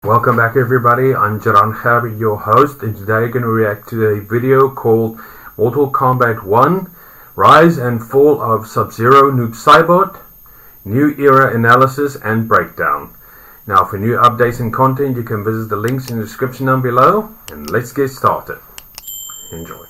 Welcome back everybody, I'm Jaran Khabi, your host, and today I'm going to react to a video called Mortal Kombat 1 Rise and Fall of Sub-Zero Noob Saibot, New Era Analysis and Breakdown. Now for new updates and content you can visit the links in the description down below, and let's get started. Enjoy.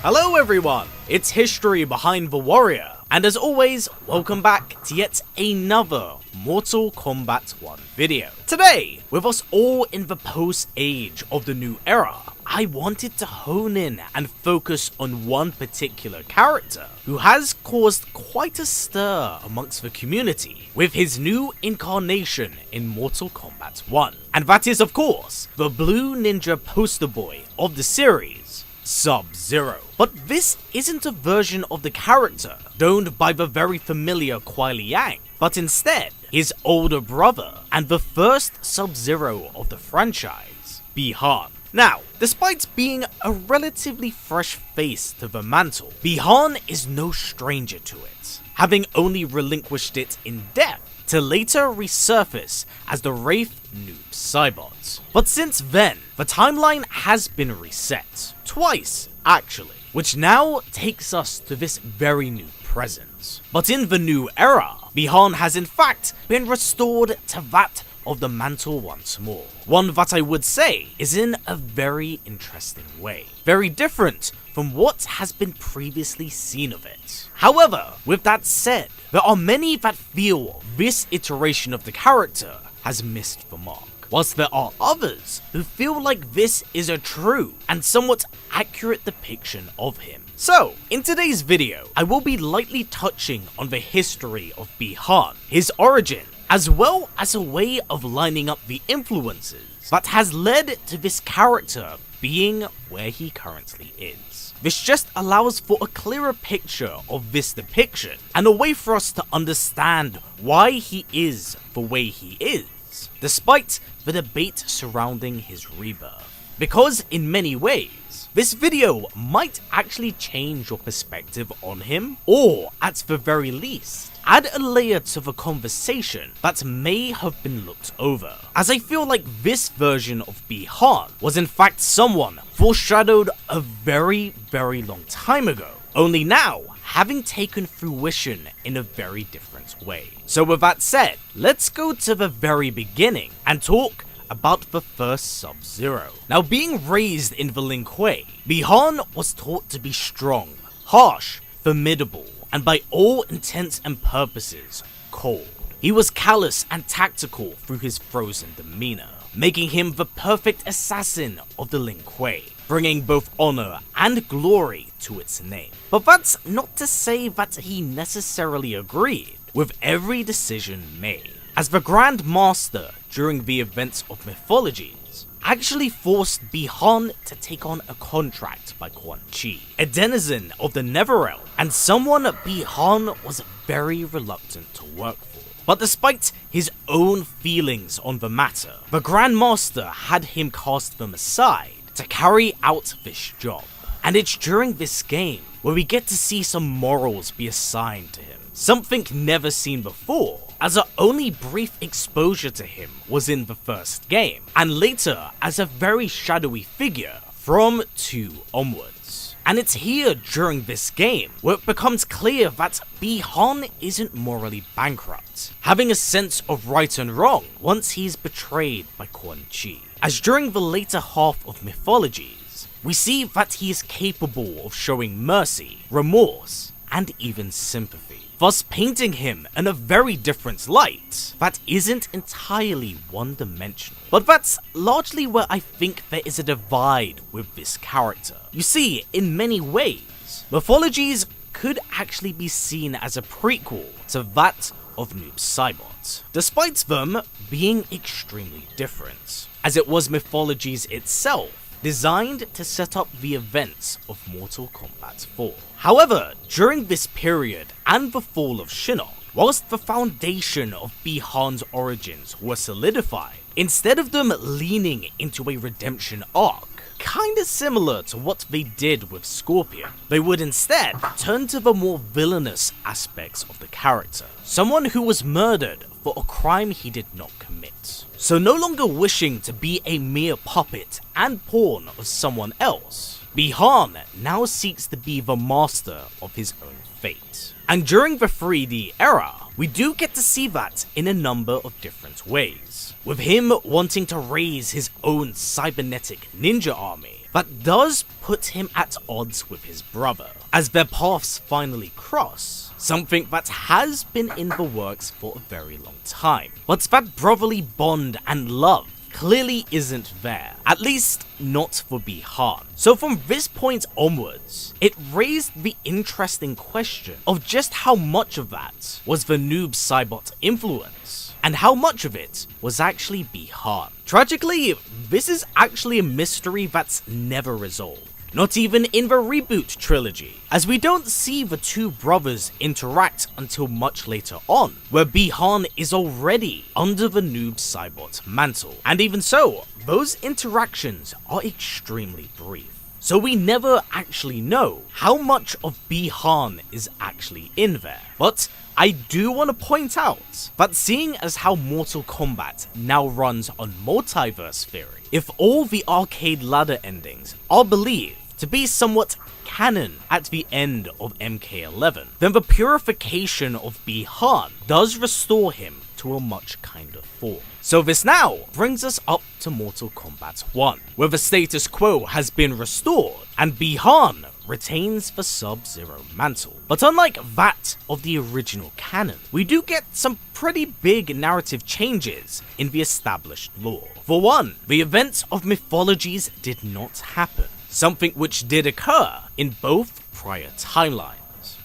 Hello everyone, it's History Behind the Warrior, and as always, welcome back to yet another Mortal Kombat 1 video. Today, with us all in the post-age of the new era, I wanted to hone in and focus on one particular character who has caused quite a stir amongst the community with his new incarnation in Mortal Kombat 1. And that is of course, the blue ninja poster boy of the series, Sub-Zero. But this isn't a version of the character donned by the very familiar Kuai Liang, but instead his older brother and the first Sub-Zero of the franchise, Bi-Han. Now, despite being a relatively fresh face to the mantle, Bi-Han is no stranger to it, having only relinquished it in death to later resurface as the Wraith Noob Saibot. But since then, the timeline has been reset, twice actually, which now takes us to this very new present. But in the new era, Bi-Han has in fact been restored to that of the mantle once more. One that I would say is in a very interesting way. Very different from what has been previously seen of it. However, with that said, there are many that feel this iteration of the character has missed the mark, whilst there are others who feel like this is a true and somewhat accurate depiction of him. So, in today's video, I will be lightly touching on the history of Bi-Han, his origin, as well as a way of lining up the influences that has led to this character being where he currently is. This just allows for a clearer picture of this depiction and a way for us to understand why he is the way he is, despite the debate surrounding his rebirth. Because in many ways, this video might actually change your perspective on him, or at the very least, add a layer to the conversation that may have been looked over, as I feel like this version of Bi-Han was in fact someone foreshadowed a very long time ago, only now having taken fruition in a very different way. So with that said, let's go to the very beginning and talk about the first Sub-Zero. Now, being raised in the Lin Kuei, Bi-Han was taught to be strong, harsh, formidable, and by all intents and purposes, cold. He was callous and tactical through his frozen demeanor, making him the perfect assassin of the Lin Kuei, bringing both honor and glory to its name. But that's not to say that he necessarily agreed with every decision made, as the Grand Master during the events of Mythologies actually forced Bi-Han to take on a contract by Quan Chi, a denizen of the Netherrealm, and someone Bi-Han was very reluctant to work for. But despite his own feelings on the matter, the Grand Master had him cast them aside to carry out this job. And it's during this game where we get to see some morals be assigned to him, something never seen before, as our only brief exposure to him was in the first game, and later as a very shadowy figure from 2 onwards. And it's here during this game where it becomes clear that Bi-Han isn't morally bankrupt, having a sense of right and wrong once he's betrayed by Quan Chi. As during the later half of Mythologies, we see that he is capable of showing mercy, remorse, and even sympathy, thus painting him in a very different light that isn't entirely one-dimensional. But that's largely where I think there is a divide with this character. You see, in many ways, Mythologies could actually be seen as a prequel to that of Noob Saibot, despite them being extremely different, as it was Mythologies itself designed to set up the events of Mortal Kombat 4. However, during this period and the fall of Shinnok, whilst the foundation of Bi-Han's origins were solidified, instead of them leaning into a redemption arc, kinda similar to what they did with Scorpion, they would instead turn to the more villainous aspects of the character. Someone who was murdered for a crime he did not commit. So no longer wishing to be a mere puppet and pawn of someone else, Bi-Han now seeks to be the master of his own fate. And during the 3D era, we do get to see that in a number of different ways, with him wanting to raise his own cybernetic ninja army that does put him at odds with his brother, as their paths finally cross, something that has been in the works for a very long time. But that brotherly bond and love clearly isn't there, at least not for Bi-Han. So from this point onwards, it raised the interesting question of just how much of that was the Noob Saibot influence, and how much of it was actually Bi-Han. Tragically, this is actually a mystery that's never resolved. Not even in the reboot trilogy, as we don't see the two brothers interact until much later on, where Bi-Han is already under the Noob Saibot mantle. And even so, those interactions are extremely brief. So we never actually know how much of Bi-Han is actually in there. But I do want to point out that seeing as how Mortal Kombat now runs on multiverse theory, if all the arcade ladder endings are believed to be somewhat canon at the end of MK11, then the purification of Bi-Han does restore him to a much kinder form. So this now brings us up to Mortal Kombat 1, where the status quo has been restored and Bi-Han retains the Sub-Zero mantle. But unlike that of the original canon, we do get some pretty big narrative changes in the established lore. For one, the events of mythologies did not happen, something which did occur in both prior timelines.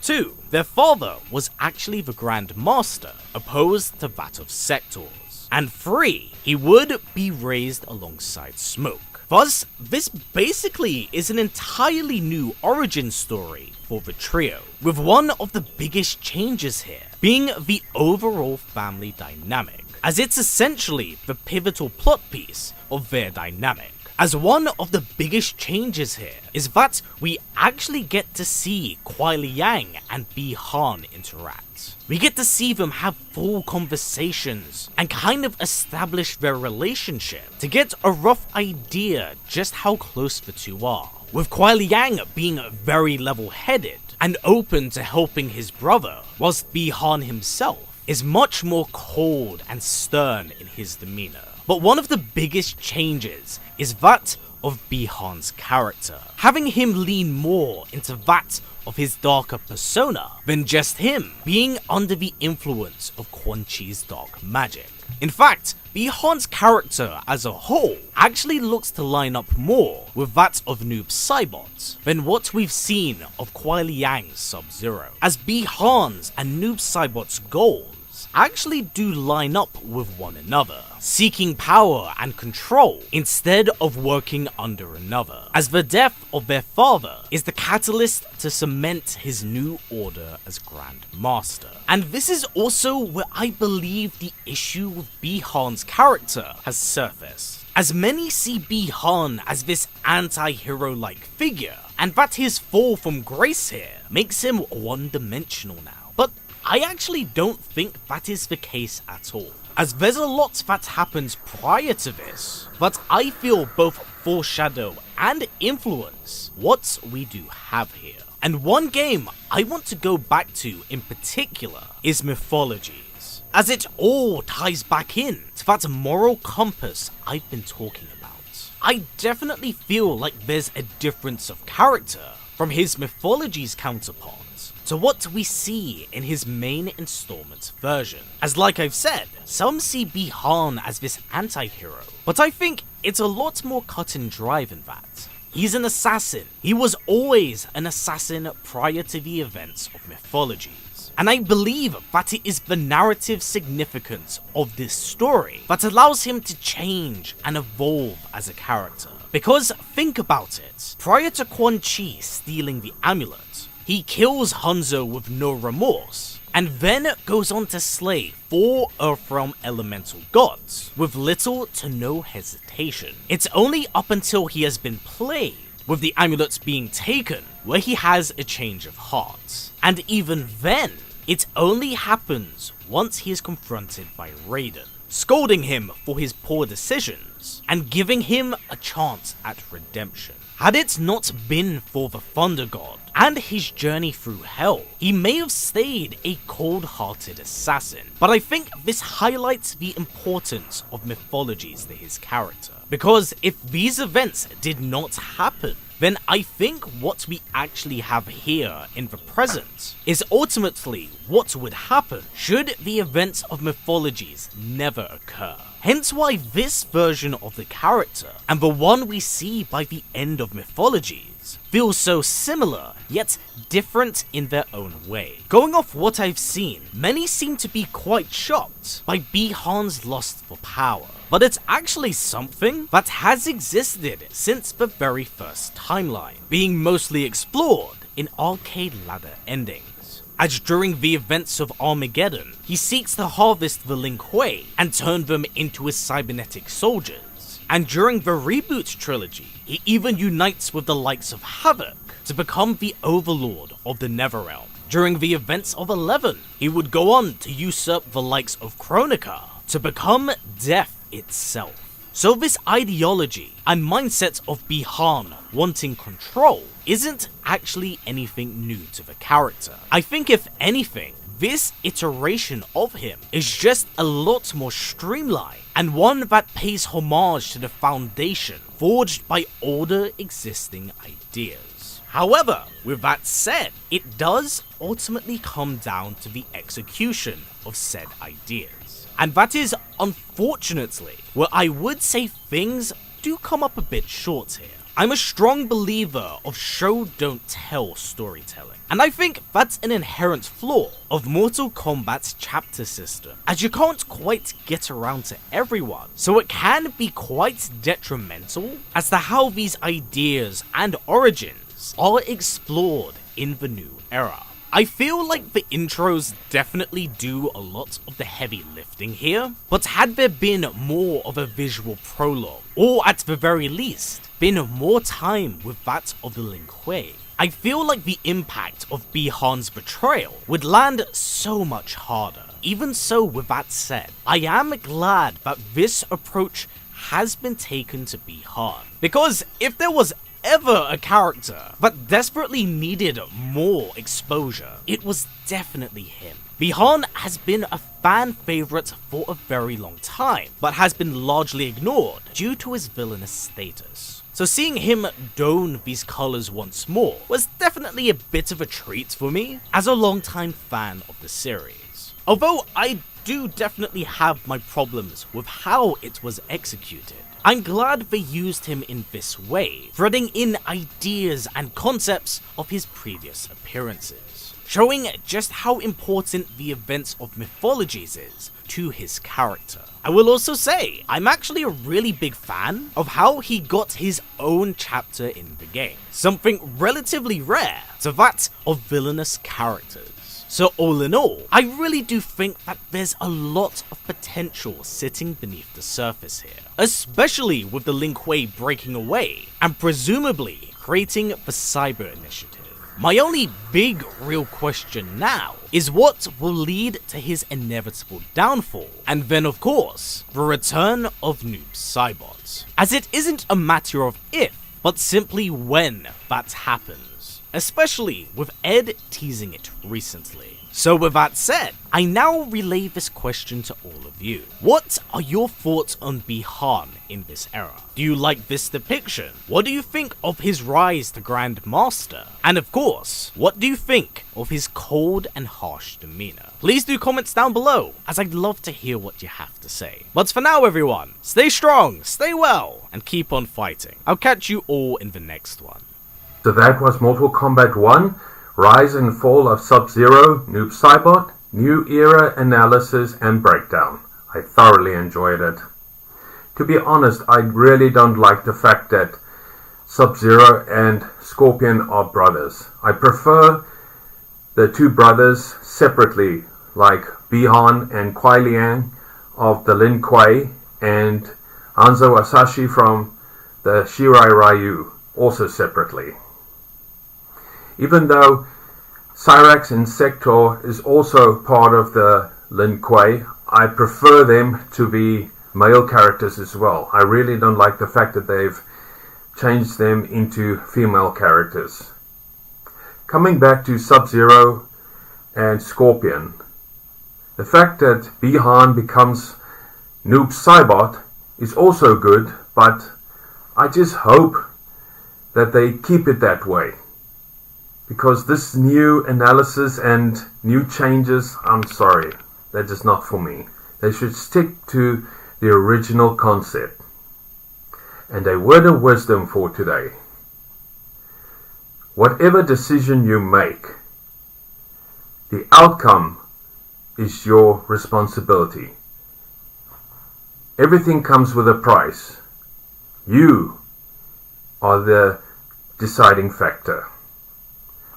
2. Their father was actually the Grand Master, opposed to that of Sectors. And 3. He would be raised alongside Smoke. Thus, this basically is an entirely new origin story for the trio, with one of the biggest changes here being the overall family dynamic, as it's essentially the pivotal plot piece of their dynamic. As one of the biggest changes here is that we actually get to see Kuai Liang and Bi-Han interact. We get to see them have full conversations and kind of establish their relationship to get a rough idea just how close the two are, with Kuai Liang being very level-headed and open to helping his brother, whilst Bi-Han himself is much more cold and stern in his demeanor. But one of the biggest changes is that of Bi-Han's character, having him lean more into that of his darker persona than just him being under the influence of Quan Chi's dark magic. In fact, Bi-Han's character as a whole actually looks to line up more with that of Noob Saibot than what we've seen of Kuai Liang's Sub-Zero, as Bi-Han's and Noob Saibot's goals actually do line up with one another, seeking power and control instead of working under another, as the death of their father is the catalyst to cement his new order as Grand Master. And this is also where I believe the issue with Bi-Han's character has surfaced, as many see Bi-Han as this anti-hero-like figure, and that his fall from grace here makes him one-dimensional now. But I actually don't think that is the case at all, as there's a lot that happens prior to this that I feel both foreshadow and influence what we do have here. And one game I want to go back to in particular is Mythologies, as it all ties back in to that moral compass I've been talking about. I definitely feel like there's a difference of character from his Mythologies counterpart to what we see in his main installment version. As like I've said, some see Bi-Han as this anti-hero, but I think it's a lot more cut and dry than that. He's an assassin. He was always an assassin prior to the events of Mythologies. And I believe that it is the narrative significance of this story that allows him to change and evolve as a character. Because think about it, prior to Quan Chi stealing the amulet, he kills Hanzo with no remorse, and then goes on to slay 4 Earthrealm elemental gods with little to no hesitation. It's only up until he has been played with the amulets being taken where he has a change of heart. And even then, it only happens once he is confronted by Raiden, scolding him for his poor decisions and giving him a chance at redemption. Had it not been for the Thunder God and his journey through hell, he may have stayed a cold-hearted assassin. But I think this highlights the importance of mythologies to his character. Because if these events did not happen, then I think what we actually have here in the present is ultimately what would happen should the events of mythologies never occur. Hence why this version of the character, and the one we see by the end of mythologies, feel so similar, yet different in their own way. Going off what I've seen, many seem to be quite shocked by Bi-Han's lust for power, but it's actually something that has existed since the very first timeline, being mostly explored in arcade ladder endings. As during the events of Armageddon, he seeks to harvest the Lin Kuei and turn them into his cybernetic soldiers. And during the reboot trilogy, he even unites with the likes of Havoc to become the overlord of the Netherrealm. During the events of 11, he would go on to usurp the likes of Kronika to become death itself. So this ideology and mindset of Bi-Han wanting control isn't actually anything new to the character. I think if anything, this iteration of him is just a lot more streamlined and one that pays homage to the foundation forged by older existing ideas. However, with that said, it does ultimately come down to the execution of said ideas. And that is unfortunately where I would say things do come up a bit short here. I'm a strong believer of show don't tell storytelling, and I think that's an inherent flaw of Mortal Kombat's chapter system, as you can't quite get around to everyone, so it can be quite detrimental as to how these ideas and origins are explored in the new era. I feel like the intros definitely do a lot of the heavy lifting here, but had there been more of a visual prologue, or at the very least, been more time with that of the Lin Kuei, I feel like the impact of Bi-Han's betrayal would land so much harder. Even so, with that said, I am glad that this approach has been taken to Bi-Han, because if there was ever a character that desperately needed more exposure, it was definitely him. Bi-Han has been a fan favourite for a very long time, but has been largely ignored due to his villainous status. So seeing him don these colours once more was definitely a bit of a treat for me as a long-time fan of the series. Although I do definitely have my problems with how it was executed, I'm glad they used him in this way, threading in ideas and concepts of his previous appearances, showing just how important the events of mythologies is to his character. I will also say, I'm actually a really big fan of how he got his own chapter in the game, something relatively rare to that of villainous characters. So all in all, I really do think that there's a lot of potential sitting beneath the surface here, especially with the Lin Kuei breaking away and presumably creating the Cyber Initiative. My only big real question now is what will lead to his inevitable downfall, and then of course, the return of Noob Saibot, as it isn't a matter of if, but simply when that happens, especially with Ed teasing it recently. So with that said, I now relay this question to all of you. What are your thoughts on Bi-Han in this era? Do you like this depiction? What do you think of his rise to Grand Master? And of course, what do you think of his cold and harsh demeanor? Please do comments down below, as I'd love to hear what you have to say. But for now everyone, stay strong, stay well, and keep on fighting. I'll catch you all in the next one. So that was Mortal Kombat 1, Rise and Fall of Sub-Zero, Noob Saibot, New Era Analysis and Breakdown. I thoroughly enjoyed it. To be honest, I really don't like the fact that Sub-Zero and Scorpion are brothers. I prefer the two brothers separately, like Bihan and Kuai Liang of the Lin Kuei and Hanzo Asashi from the Shirai Ryu, also separately. Even though Cyrax and Sector is also part of the Lin Kuei, I prefer them to be male characters as well. I really don't like the fact that they've changed them into female characters. Coming back to Sub-Zero and Scorpion, the fact that Bihan becomes Noob Saibot is also good, but I just hope that they keep it that way. Because this new analysis and new changes, I'm sorry, they're just not for me. They should stick to the original concept. And a word of wisdom for today. Whatever decision you make, the outcome is your responsibility. Everything comes with a price. You are the deciding factor.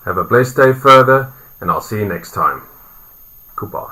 Have a blessed day further, and I'll see you next time. Goodbye.